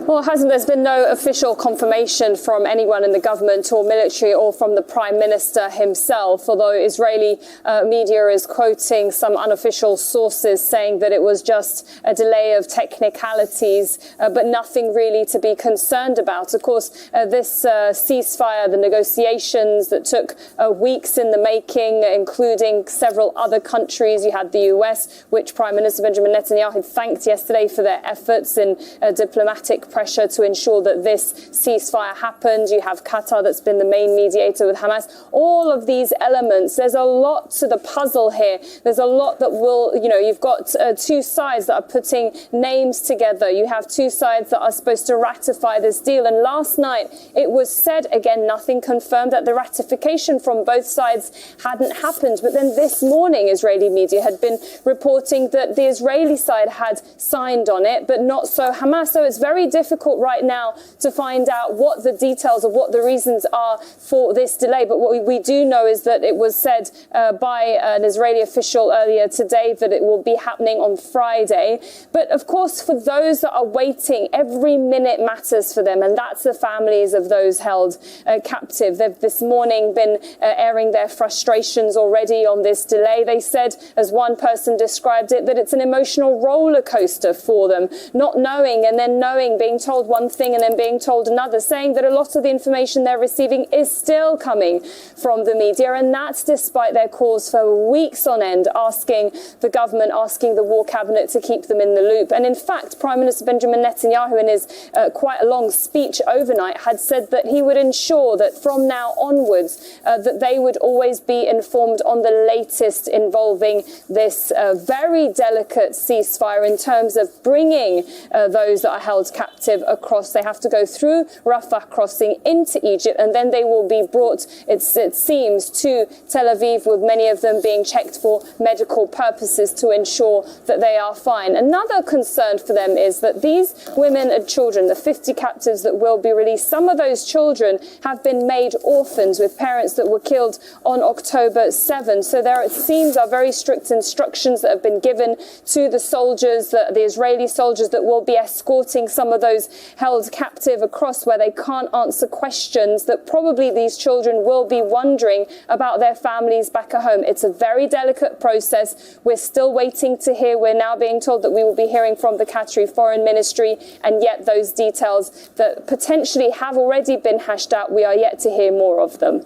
Well, there's been no official confirmation from anyone in the government or military or from the Prime Minister himself, although Israeli media is quoting some unofficial sources saying that it was just a delay of technicalities, but nothing really to be concerned about. Of course, this ceasefire, the negotiations that took weeks in the making, including several other countries. You had the US, which Prime Minister Benjamin Netanyahu thanked yesterday for their efforts in diplomatic pressure to ensure that this ceasefire happened. You have Qatar, that's been the main mediator with Hamas. All of these elements, there's a lot to the puzzle here. There's a lot that will, you've got two sides that are putting names together. You have two sides that are supposed to ratify this deal. And last night it was said, again, nothing confirmed, that the ratification from both sides hadn't happened. But then this morning, Israeli media had been reporting that the Israeli side had signed on it, but not so Hamas. So it's very difficult right now to find out what the details of what the reasons are for this delay. But what we do know is that it was said by an Israeli official earlier today that it will be happening on Friday. But of course, for those that are waiting, every minute matters for them. And that's the families of those held captive. They've this morning been airing their frustrations already on this delay. They said, as one person described it, that it's an emotional roller coaster for them, not knowing and then knowing, being told one thing and then being told another, saying that a lot of the information they're receiving is still coming from the media. And that's despite their calls for weeks on end, asking the government, asking the war cabinet to keep them in the loop. And in fact, Prime Minister Benjamin Netanyahu, in his quite a long speech overnight, had said that he would ensure that from now onwards, that they would always be informed on the latest involving this very delicate ceasefire in terms of bringing those that are held captive across. They have to go through Rafah crossing into Egypt, and then they will be brought, it seems, to Tel Aviv, with many of them being checked for medical purposes to ensure that they are fine. Another concern for them is that these women and children, the 50 captives that will be released, some of those children have been made orphans with parents that were killed on October 7. So there, it seems, are very strict instructions that have been given to the soldiers, the Israeli soldiers that will be escorting some of those held captive across, where they can't answer questions that probably these children will be wondering about their families back at home. It's a very delicate process. We're still waiting to hear. We're now being told that we will be hearing from the Qatari Foreign Ministry, and yet those details that potentially have already been hashed out, we are yet to hear more of them.